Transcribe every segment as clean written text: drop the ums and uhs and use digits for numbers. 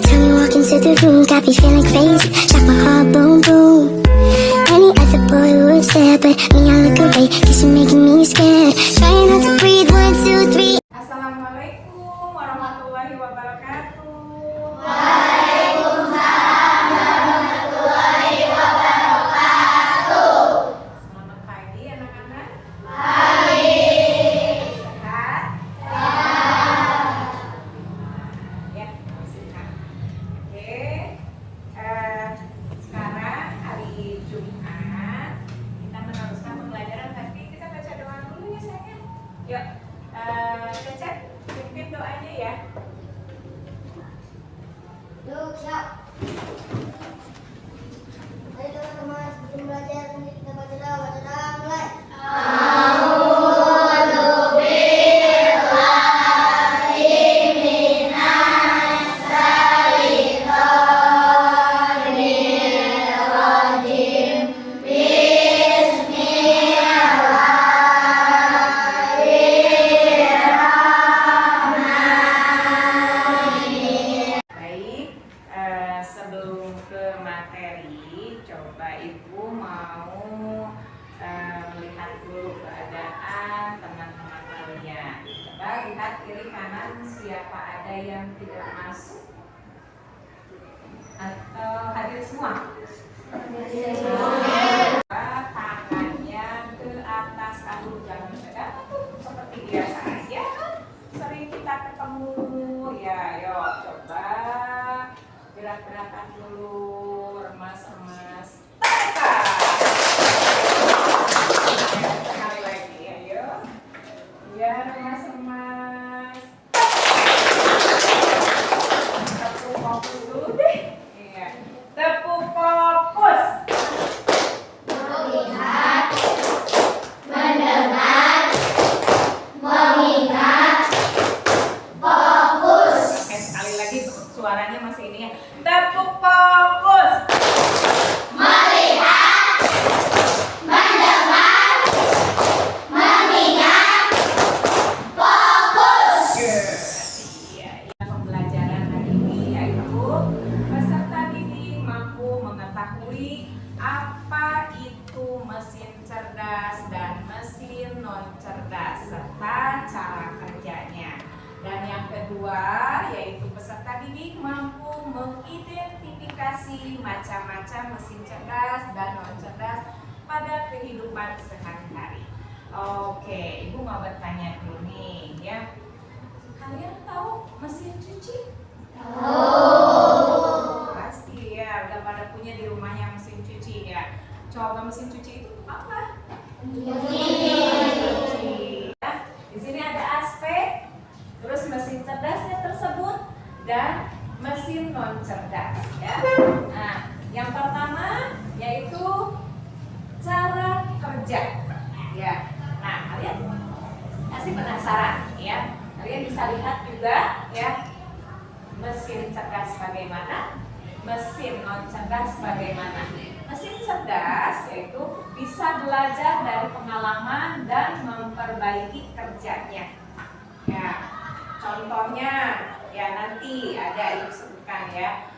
time you walk into the room, got me feeling crazy, shot my heart boom boom. Any other boy would stare, but me I look away, cause you're making me scared. Trying not to breathe, 1, 2, 3. Assalamualaikum warahmatullahi wabarakatuh. Waalaikumsalam warahmatullahi wabarakatuh. Selamat pagi anak-anak. Pagi. Sehat? Ya. Ya, sehat. Oke. Sekarang hari Jumat kita meneruskan pembelajaran, tapi kita baca doa dulu ya sayang. Yuk. Cecep, pimpin doanya ya. Yuk, siap. Ayo teman-teman, sebelum belajar nanti kita baca doa mulai. Sebelum ke materi, coba Ibu mau melihat dulu keadaan teman-teman kalian. Coba lihat kiri kanan, siapa ada yang tidak masuk atau hadir semua? Coba tangannya ke atas, kamu jangan tegak seperti biasa aja. Sering kita ketemu ya, yuk coba gerak-gerakan dulu, remas-remas. Sekali lagi ya, yuk. Ya, remas-remas. Tepuk fokus dulu deh. Iya. Tepuk fokus. Melihat, mendengar, mengingat, fokus. Oke, sekali lagi suaranya masih ini ya. Tepuk fokus. Melihat, mendengar, mengingat, fokus. Iya, pembelajaran hari ini yaitu peserta didik mampu mengetahui apa itu mesin cerdas dan mesin non cerdas serta cara kerjanya. Dan yang kedua yaitu peserta didik mampu mengidentifikasi macam-macam mesin cerdas dan non cerdas pada kehidupan sehari-hari. Oke, Ibu mau bertanya dulu nih ya. Kalian tahu mesin cuci? Pasti ya, udah pada punya di rumahnya mesin cuci ya. Coba mesin cuci itu untuk apa? Cuci. Ya. Di sini ada aspek, terus mesin cerdasnya tersebut dan mesin non cerdas ya. Nah, yang pertama yaitu cara kerja ya. Nah, kalian pasti penasaran ya. Kalian bisa lihat juga ya, mesin cerdas bagaimana, mesin non cerdas bagaimana. Mesin cerdas yaitu bisa belajar dari pengalaman dan memperbaiki kerjanya. Ya, contohnya ya nanti ada Ibu sebutkan ya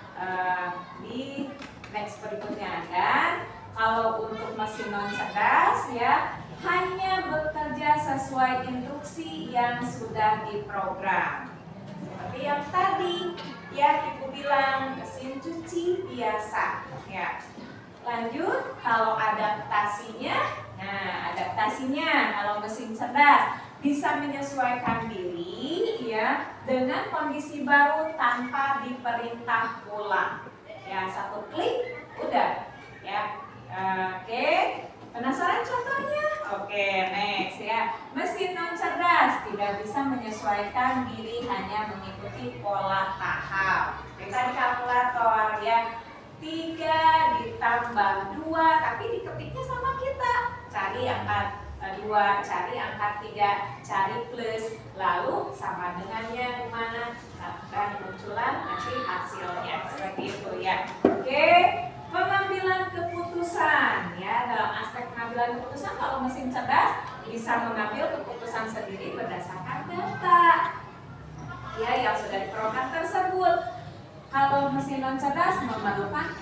di next berikutnya. Dan kalau untuk mesin non cerdas ya hanya bekerja sesuai instruksi yang sudah diprogram. Seperti yang tadi ya Ibu bilang mesin cuci biasa ya. Lanjut kalau adaptasinya, nah adaptasinya kalau mesin cerdas bisa menyesuaikan diri ya dengan kondisi baru tanpa diperintah ulang. Ya, satu klik udah ya. Oke, penasaran contohnya? Oke, next ya. Mesin non cerdas tidak bisa menyesuaikan diri, hanya mengikuti pola tahap. Kita di kalkulator ya, 3 ditambah 2, tapi diketiknya sama kita. Cari angka 2, cari angka 3, cari plus, lalu sama dengannya gimana, akan munculan nanti hasilnya seperti itu ya. Oke, pengambilan keputusan ya. Dalam aspek pengambilan keputusan, kalau mesin cerdas bisa mengambil keputusan sendiri berdasarkan data ya yang sudah diprogram tersebut. Kalau mesin non cerdas memerlukan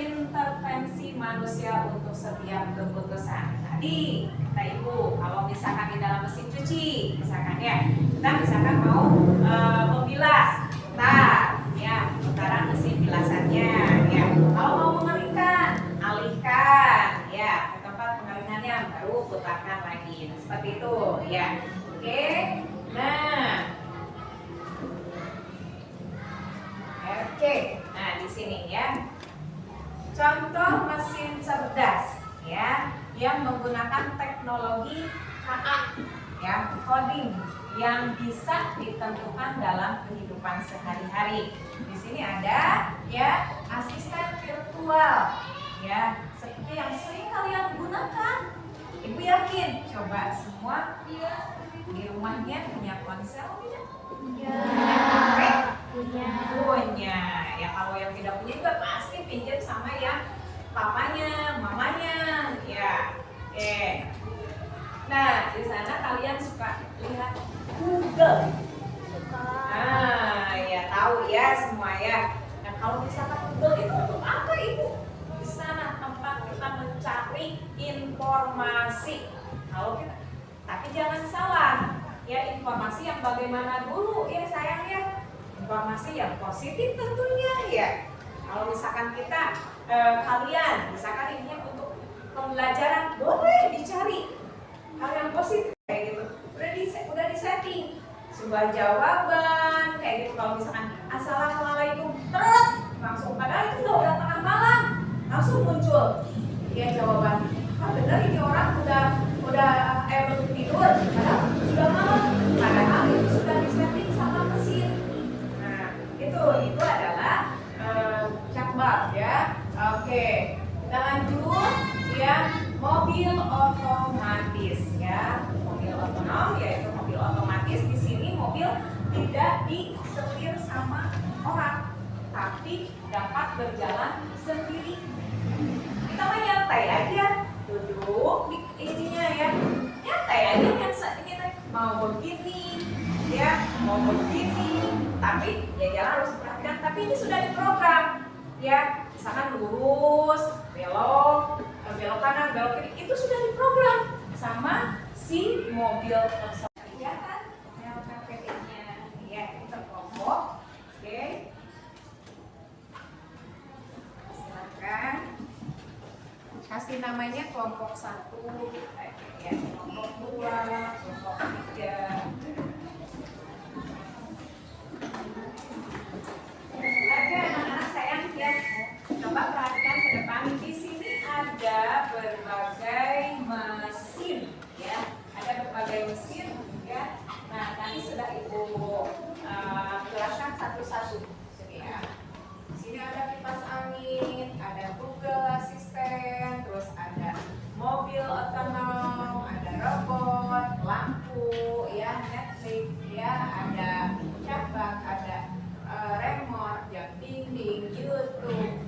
intervensi manusia untuk setiap keputusan. Tadi kata ibu, kalau misalkan di dalam mesin cuci, misalkan ya, kita misalkan mau membilas, putar, ya, putaran mesin bilasannya, ya. Kalau mau mengeringkan, alihkan, ya, ke tempat pengeringannya, baru putarkan lagi. Nah, seperti itu, ya. Oke, nah di sini ya. Contoh mesin cerdas ya yang menggunakan teknologi KA ya, coding yang bisa ditentukan dalam kehidupan sehari-hari. Di sini ada ya asisten virtual ya, seperti yang sering kalian gunakan. Ibu yakin coba semua di rumahnya punya ponsel tidak? Punya HP? Punya. Ya kalau yang tidak punya juga pasti pinjam sama yang papanya, mamanya, ya. Oke. Nah, di sana kalian suka lihat Google. Nah, ya tahu ya semua ya. Nah, kalau misalkan Google itu untuk apa, Ibu? Di sana tempat kita mencari informasi. Kalau kita, tapi jangan salah. Ya, informasi yang bagaimana dulu ya sayang ya. Informasi yang positif tentunya ya. Kalau misalkan kita kalian misalkan ini untuk pembelajaran, boleh dicari hal yang positif kayak gitu. Udah disetting sebuah jawaban kayak gitu. Kalau misalkan assalamualaikum terus langsung, padahal itu udah tengah malam langsung muncul ya jawaban. Ah benar ini orang udah belum tidur padahal sudah malam, padahal itu sudah disetting sama mesin. Nah itu adalah chatbot ya. Oke, kita lanjut ya, mobil otomatis ya. Mobil otonom yaitu mobil otomatis. Di sini mobil tidak disetir sama orang, tapi dapat berjalan sendiri. Kita mah nyantai aja, duduk di ininya ya, nyantai aja yang kita mau begini ya, mau begini, tapi ya jalan harus perhatikan. Tapi ini sudah diprogram ya, misalkan lurus, belok kanan, belok kiri, itu sudah diprogram sama si mobil tersebut. Ya kan, LKPD-nya ya kita kelompok. Oke, silakan kasih namanya kelompok 1 ya, kelompok 2, kelompok 3. Oke anak-anak sayang ya, coba perhatikan ke depan. Di sini ada berbagai mesin ya, ada berbagai mesin ya. Nah tadi sudah ibu jelaskan satu-satu ya. Di sini ada kipas angin, ada Google Assistant, terus ada mobil otonom, ada robot, lampu ya, Netflix ya, ada chatbot, ada remote, jam dinding, YouTube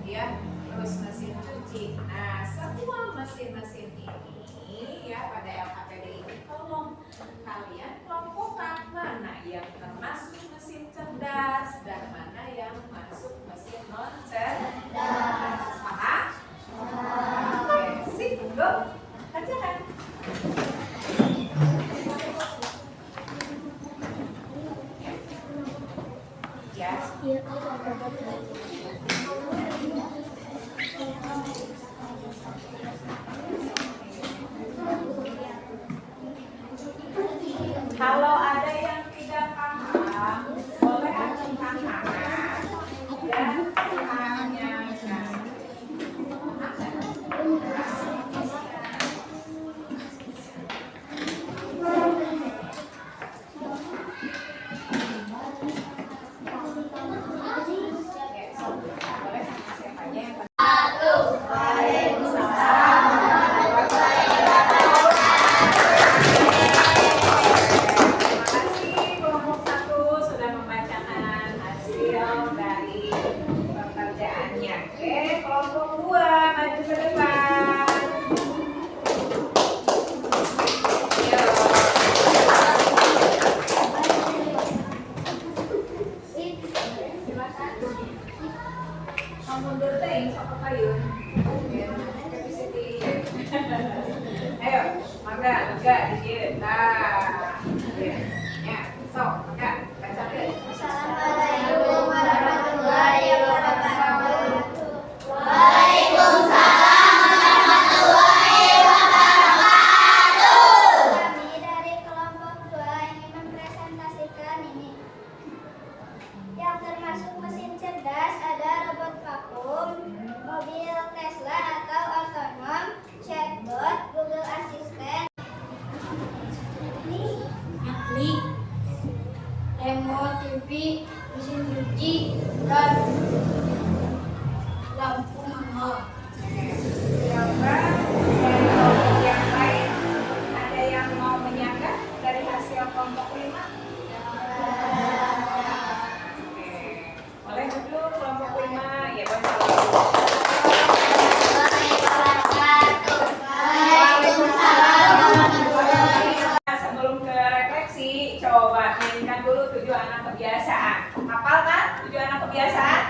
ya, terus mesin cuci. Nah semua mesin-mesin ini ya pada LKPD ini tolong kalian kelompokkan mana yang termasuk mesin cerdas dan mana yang masuk mesin non cerdas. Paham? Oke, sip, go, kerjakan. Iya. Kalau ada yang tidak paham, boleh acungkan tangan ya, tanyakan. mundur teh sok payun. Ayo, mangga lega dikit. Nah. Ya, sok, mangga baca deh. Assalamualaikum warahmatullahi wabarakatuh. Kami dari kelompok 2 ingin mempresentasikan ini. Yang termasuk mesin cerdas ada robot vakum, mobil Tesla atau otonom, chatbot, Google Assistant, akli, remote TV, mesin cuci, dan lampu mahal. Coba dari kelompok yang lain ada yang mau menyanggah dari hasil kelompok 5? Oke. Boleh duduk kelompok 5 ya boleh. Sebelum ke refleksi, coba mainkan dulu 7 anak kebiasaan. Hafal kan 7 anak kebiasaan?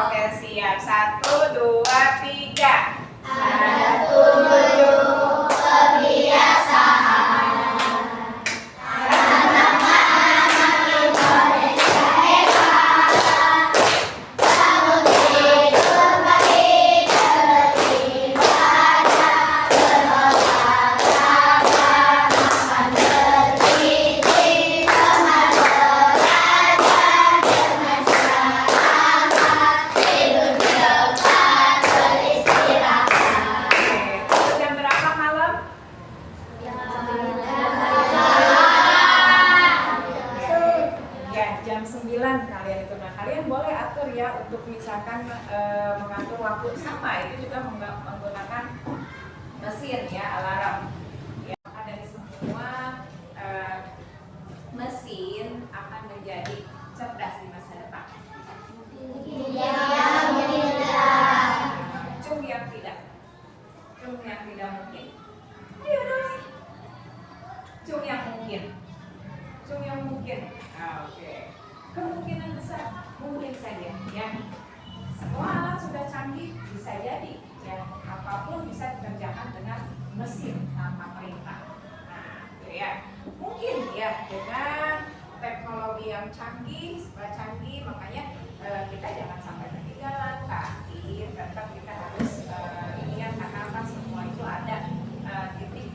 Oke, siap. 1, 2, 3. Ada 7 kebiasaan. Jam berapa malam? Ya, jam 9 kalian itu. Nah, kalian boleh atur ya untuk misalkan mengatur waktu sama. Itu juga menggunakan mesin ya, alarm. Ya, maka dari semua mesin akan menjadi cerdas di masa depan. Cung yang tidak. Cung yang tidak mungkin. Ayo dong. Cung yang mungkin. Cung yang mungkin. Oke. Kemungkinan besar mungkin saja ya. Semua alat sudah canggih, bisa jadi ya apapun bisa dikerjakan dengan mesin tanpa perintah. Nah, itu ya. Mungkin ya dengan teknologi yang canggih, makanya kita jangan sampai ketinggalan kaki. Tetap kita harus ini ya karena kan semua itu ada titik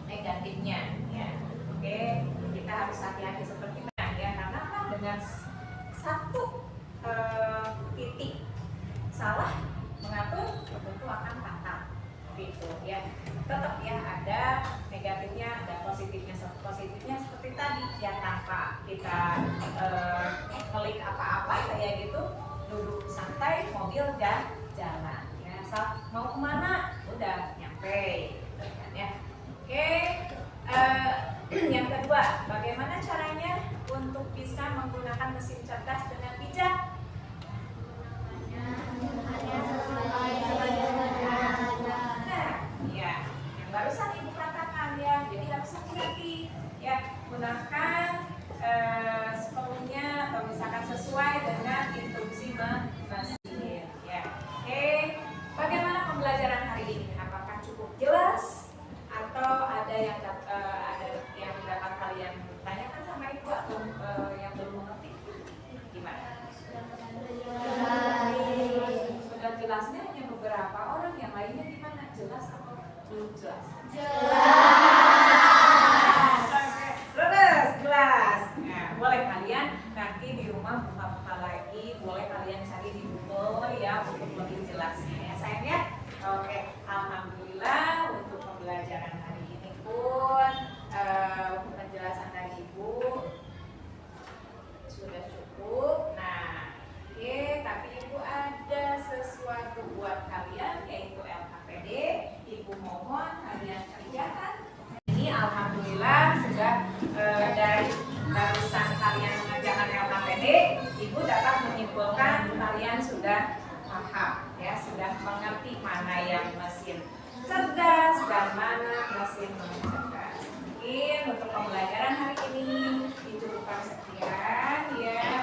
negatifnya ya. Oke, kita harus hati-hati seperti itu ya karena apa dengan satu titik salah mengatur tentu akan fatal gitu ya. Tetap ya ada negatifnya, ada positifnya. Positifnya seperti tadi ya tanpa kita klik apa-apa kayak gitu, duduk santai, mobil dan jalan ya. Mau kemana udah nyampe gitu kan ya. Oke, yang kedua, bagaimana caranya untuk bisa menggunakan mesin cerdas dengan bijak? Nah, ya, yang barusan ibu katakan ya, jadi harus hati-hati ya, gunakan sepenuhnya atau misalkan sesuai dengan instruksi mesin ya. Oke, bagaimana pembelajaran hari ini? Apakah cukup jelas atau ada yang dapat kalian tanyakan sama ibu atau yang belum mengerti? Gimana? Sudah jelasnya hanya beberapa orang, yang lainnya gimana? Jelas atau belum jelas? Jelas, jelas. Nah, boleh kalian nanti di rumah buka-buka lagi, boleh kalian cari di Google ya untuk lebih jelasnya ya sayang ya. Oke, alhamdulillah untuk pembelajaran hari ini pun penjelasan dari ibu sudah cukup. Nah, oke, tapi ibu ada sesuatu buat kalian yaitu LKPD. Ibu mohon kalian kerjakan. Ini alhamdulillah sudah dari barusan kalian mengerjakan LKPD, ibu dapat menyimpulkan kalian sudah paham ya, sudah mengerti mana yang mesin cerdas dan mana mesin cerdas. Mungkin untuk pembelajaran hari ini dicukupkan sekian ya.